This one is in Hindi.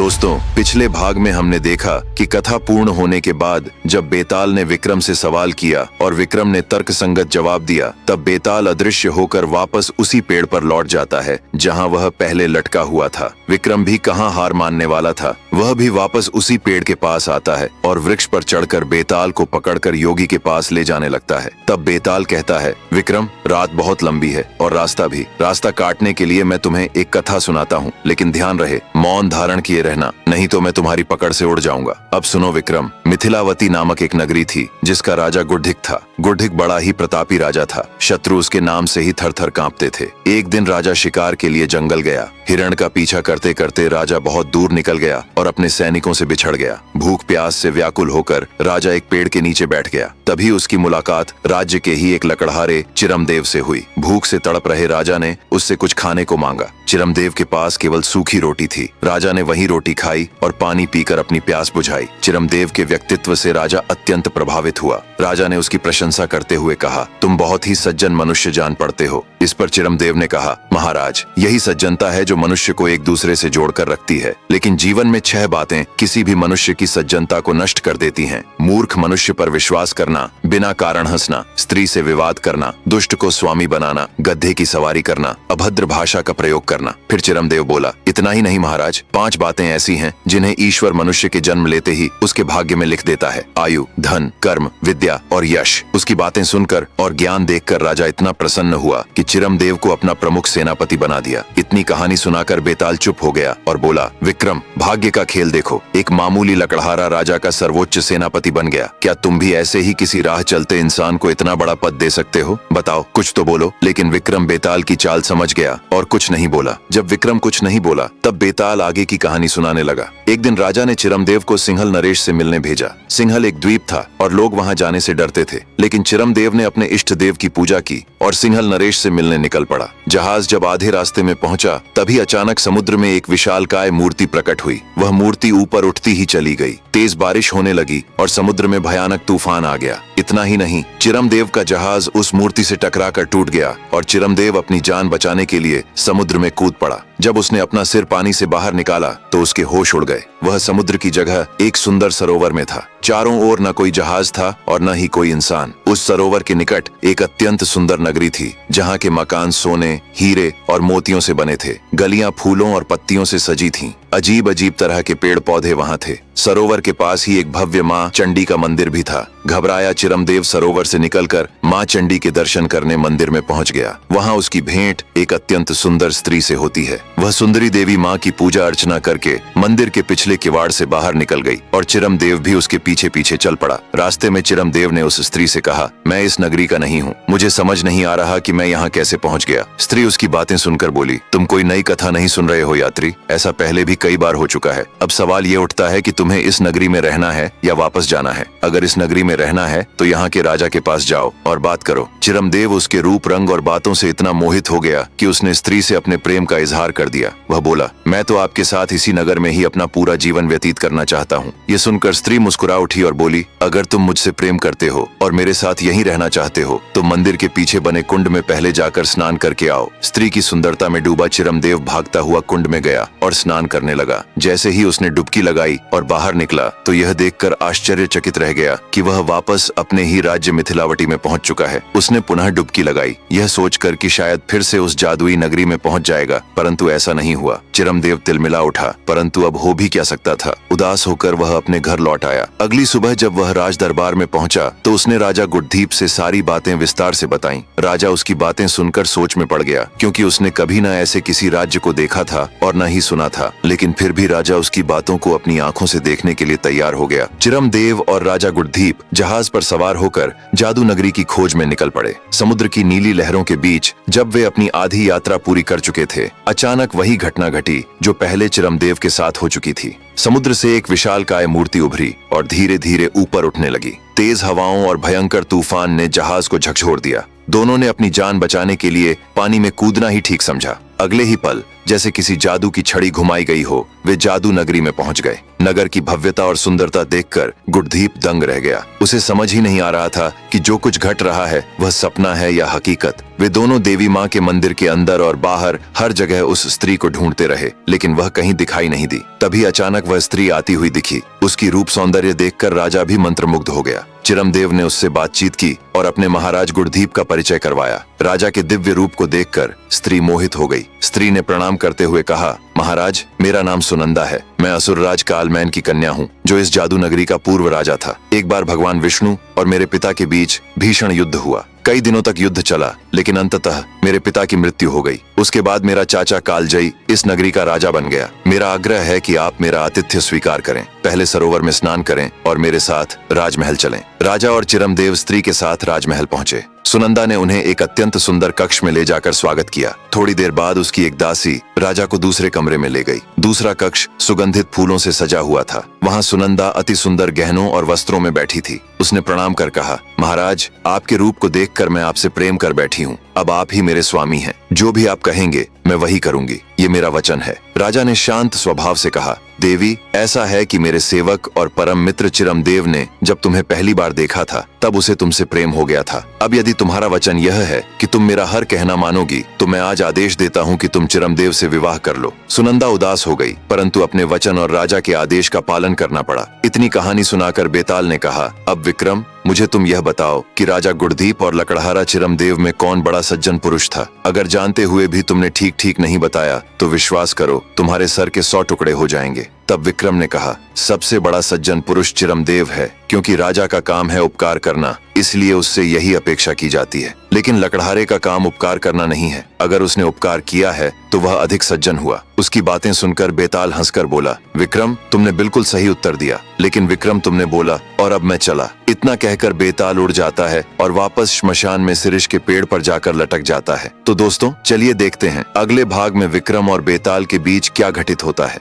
दोस्तों, पिछले भाग में हमने देखा कि कथा पूर्ण होने के बाद जब बेताल ने विक्रम से सवाल किया और विक्रम ने तर्कसंगत जवाब दिया, तब बेताल अदृश्य होकर वापस उसी पेड़ पर लौट जाता है जहां वह पहले लटका हुआ था। विक्रम भी कहां हार मानने वाला था, वह भी वापस उसी पेड़ के पास आता है और वृक्ष पर चढ़कर बेताल को पकड़कर योगी के पास ले जाने लगता है। तब बेताल कहता है, विक्रम, रात बहुत लंबी है और रास्ता भी। रास्ता काटने के लिए मैं तुम्हें एक कथा सुनाता हूँ, लेकिन ध्यान रहे, मौन धारण किए रहना, नहीं तो मैं तुम्हारी पकड़ से उड़ जाऊंगा। अब सुनो विक्रम, मिथिलावती नामक एक नगरी थी जिसका राजा गुड्ढिक था। गुड्ढिक बड़ा ही प्रतापी राजा था, शत्रु उसके नाम से ही थर थर कांपते थे। एक दिन राजा शिकार के लिए जंगल गया। हिरण का पीछा करते करते राजा बहुत दूर निकल गया और अपने सैनिकों से बिछड़ गया। भूख प्यास से व्याकुल होकर राजा एक पेड़ के नीचे बैठ गया। तभी उसकी मुलाकात राज्य के ही एक लकड़हारे चिरमदेव से हुई। भूख से तड़प रहे राजा ने उससे कुछ खाने को मांगा। चिरमदेव के पास केवल सूखी रोटी थी। राजा ने वही रोटी खाई और पानी पीकर अपनी प्यास बुझाई। चिरमदेव के व्यक्तित्व से राजा अत्यंत प्रभावित हुआ। राजा ने उसकी प्रशंसा करते हुए कहा, तुम बहुत ही सज्जन मनुष्य जान पड़ते हो। इस पर चिरमदेव ने कहा, महाराज, यही सज्जनता है जो मनुष्य को एक दूसरे से जोड़कर रखती है। लेकिन जीवन में 6 बातें किसी भी मनुष्य की सज्जनता को नष्ट कर देती हैं। मूर्ख मनुष्य पर विश्वास करना, बिना कारण हंसना, स्त्री से विवाद करना, दुष्ट को स्वामी बनाना, गधे की सवारी करना, अभद्र भाषा का प्रयोग करना। फिर चिरमदेव बोला, इतना ही नहीं महाराज, 5 बातें ऐसी हैं जिन्हें ईश्वर मनुष्य के जन्म लेते ही उसके भाग्य में लिख देता है। आयु, धन, कर्म, विद्या और यश। उसकी बातें सुनकर और ज्ञान देखकर राजा इतना प्रसन्न हुआ कि चिरमदेव को अपना प्रमुख सेनापति बना दिया। इतनी कहानी सुनाकर बेताल चुप हो गया और बोला, विक्रम, भाग्य का खेल देखो, एक मामूली लकड़हारा राजा का सर्वोच्च सेनापति बन गया। क्या तुम भी ऐसे ही किसी राह चलते इंसान को इतना बड़ा पद दे सकते हो? बताओ, कुछ तो बोलो। लेकिन विक्रम बेताल की चाल समझ गया और कुछ नहीं बोला। जब विक्रम कुछ नहीं बोला, तब बेताल आगे की कहानी सुनाने लगा। एक दिन राजा ने चिरमदेव को सिंहल नरेश से मिलने भेजा। सिंहल एक द्वीप था और लोग वहां जाने से डरते थे, लेकिन चिरमदेव ने अपने इष्ट देव की पूजा की और सिंहल नरेश से मिलने निकल पड़ा। जहाज जब आधे रास्ते में पहुंचा, तभी अचानक समुद्र में एक विशालकाय मूर्ति प्रकट हुई। वह मूर्ति ऊपर उठती ही चली गई। तेज बारिश होने लगी और समुद्र में भयानक तूफान आ गया। इतना ही नहीं, चिरमदेव का जहाज उस मूर्ति से टकराकर टूट गया और चिरमदेव अपनी जान बचाने के लिए समुद्र में कूद पड़ा। जब उसने अपना सिर पानी से बाहर निकाला तो उसके होश उड़ गए। वह समुद्र की जगह एक सुंदर सरोवर में था। चारों ओर न कोई जहाज था और न ही कोई इंसान। उस सरोवर के निकट एक अत्यंत सुंदर नगरी थी, जहाँ के मकान सोने, हीरे और मोतियों से बने थे। गलियां फूलों और पत्तियों से सजी थीं। अजीब अजीब तरह के पेड़ पौधे वहां थे। सरोवर के पास ही एक भव्य माँ चंडी का मंदिर भी था। घबराया चिरमदेव सरोवर से निकलकर माँ चंडी के दर्शन करने मंदिर में पहुंच गया। वहां उसकी भेंट एक अत्यंत सुंदर स्त्री से होती है। वह सुंदरी देवी माँ की पूजा अर्चना करके मंदिर के पिछले किवाड़ से बाहर निकल गई और चिरमदेव भी उसके पीछे पीछे चल पड़ा। रास्ते में चिरमदेव ने उस स्त्री से कहा, मैं इस नगरी का नहीं हूँ, मुझे समझ नहीं आ रहा कि मैं यहाँ कैसे पहुँच गया। स्त्री उसकी बातें सुनकर बोली, तुम कोई नई कथा नहीं सुन रहे हो यात्री, ऐसा पहले भी कई बार हो चुका है। अब सवाल ये उठता है कि तुम्हें इस नगरी में रहना है या वापस जाना है। अगर इस नगरी में रहना है तो यहाँ के राजा के पास जाओ और बात करो। चिरमदेव उसके रूप, रंग और बातों से इतना मोहित हो गया कि उसने स्त्री से अपने प्रेम का इजहार कर दिया। वह बोला, मैं तो आपके साथ इसी नगर में ही अपना पूरा जीवन व्यतीत करना चाहता हूँ। ये सुनकर स्त्री मुस्कुरा उठी और बोली, अगर तुम मुझसे प्रेम करते हो और मेरे साथ यहीं रहना चाहते हो तो मंदिर के पीछे बने कुंड में पहले जाकर स्नान करके आओ। स्त्री की सुंदरता में डूबा चिरमदेव भागता हुआ कुंड में गया और स्नान करने लगा। जैसे ही उसने डुबकी लगाई और बाहर निकला तो यह देखकर आश्चर्यचकित रह गया कि वह वापस अपने ही राज्य मिथिलावटी में पहुंच चुका है। उसने पुनः डुबकी लगाई, यह सोचकर कि शायद फिर से उस जादुई नगरी में पहुंच जाएगा, परंतु ऐसा नहीं हुआ। चिरमदेव तिलमिला उठा, परंतु अब हो भी क्या सकता था। उदास होकर वह अपने घर लौट आया। अगली सुबह जब वह राज दरबार में पहुंचा तो उसने राजा गुड्ढीप से सारी बातें विस्तार से बताईं। राजा उसकी बातें सुनकर सोच में पड़ गया, क्योंकि उसने कभी न ऐसे किसी राज्य को देखा था और न ही सुना था। लेकिन फिर भी राजा उसकी बातों को अपनी आंखों से देखने के लिए तैयार हो गया। चिरमदेव और राजा गुड्ढीप जहाज पर सवार होकर जादू नगरी की खोज में निकल पड़े। समुद्र की नीली लहरों के बीच जब वे अपनी आधी यात्रा पूरी कर चुके थे, अचानक वही घटना घटी जो पहले चिरमदेव के साथ हो चुकी थी। समुद्र से एक विशालकाय मूर्ति उभरी और धीरे धीरे ऊपर उठने लगी। तेज हवाओं और भयंकर तूफान ने जहाज को झकझोर दिया। दोनों ने अपनी जान बचाने के लिए पानी में कूदना ही ठीक समझा। अगले ही पल जैसे किसी जादू की छड़ी घुमाई गई हो। वे जादू नगरी में पहुंच गए। नगर की भव्यता और सुंदरता देखकर गुरदीप दंग रह गया। उसे समझ ही नहीं आ रहा था कि जो कुछ घट रहा है वह सपना है या हकीकत। वे दोनों देवी माँ के मंदिर के अंदर और बाहर हर जगह उस स्त्री को ढूंढते रहे, लेकिन वह कहीं दिखाई नहीं दी। तभी अचानक वह स्त्री आती हुई दिखी। उसकी रूप सौंदर्य देखकर राजा भी मंत्रमुग्ध हो गया। चिरमदेव ने उससे बातचीत की और अपने महाराज गुरदीप का परिचय करवाया। राजा के दिव्य रूप को देखकर स्त्री मोहित हो गई। स्त्री ने प्रणाम करते हुए कहा, महाराज, मेरा नाम सुनंदा है। मैं असुरराज कालमैन की कन्या हूँ, जो इस जादू नगरी का पूर्व राजा था। एक बार भगवान विष्णु और मेरे पिता के बीच भीषण युद्ध हुआ। कई दिनों तक युद्ध चला, लेकिन अंततः मेरे पिता की मृत्यु हो गई। उसके बाद मेरा चाचा कालजयी इस नगरी का राजा बन गया। मेरा आग्रह है कि आप मेरा आतिथ्य स्वीकार करें। पहले सरोवर में स्नान करें और मेरे साथ राजमहल चलें। राजा और चिरमदेव स्त्री के साथ राजमहल पहुंचे। सुनंदा ने उन्हें एक अत्यंत सुंदर कक्ष में ले जाकर स्वागत किया। थोड़ी देर बाद उसकी एक दासी राजा को दूसरे कमरे में ले गई। दूसरा कक्ष सुगंधित फूलों से सजा हुआ था। वहां सुनंदा अति सुंदर गहनों और वस्त्रों में बैठी थी। उसने प्रणाम कर कहा, महाराज, आपके रूप को देखकर मैं आपसे प्रेम कर बैठी हूँ। अब आप ही मेरे स्वामी हैं। जो भी आप कहेंगे मैं वही करूंगी, ये मेरा वचन है। राजा ने शांत स्वभाव से कहा, देवी, ऐसा है कि मेरे सेवक और परम मित्र चिरमदेव ने जब तुम्हें पहली बार देखा था तब उसे तुमसे प्रेम हो गया था। अब यदि तुम्हारा वचन यह है कि तुम मेरा हर कहना मानोगी, तो मैं आज आदेश देता हूँ कि तुम चिरमदेव से विवाह कर लो। सुनंदा उदास हो गई, परंतु अपने वचन और राजा के आदेश का पालन करना पड़ा। इतनी कहानी सुनाकर बेताल ने कहा, अब विक्रम, मुझे तुम यह बताओ कि राजा गुरदीप और लकड़हारा चिरमदेव में कौन बड़ा सज्जन पुरुष था। अगर जानते हुए भी तुमने ठीक ठीक नहीं बताया तो विश्वास करो, तुम्हारे सर के 100 टुकड़े हो जाएंगे। तब विक्रम ने कहा, सबसे बड़ा सज्जन पुरुष चिरमदेव है, क्योंकि राजा का काम है उपकार करना, इसलिए उससे यही अपेक्षा की जाती है। लेकिन लकड़हारे का काम उपकार करना नहीं है। अगर उसने उपकार किया है तो वह अधिक सज्जन हुआ। उसकी बातें सुनकर बेताल हंसकर बोला, विक्रम, तुमने बिल्कुल सही उत्तर दिया। लेकिन विक्रम, तुमने बोला और अब मैं चला। इतना कहकर बेताल उड़ जाता है और वापस श्मशान में सिरिश के पेड़ पर जाकर लटक जाता है। तो दोस्तों, चलिए देखते हैं अगले भाग में विक्रम और बेताल के बीच क्या घटित होता है।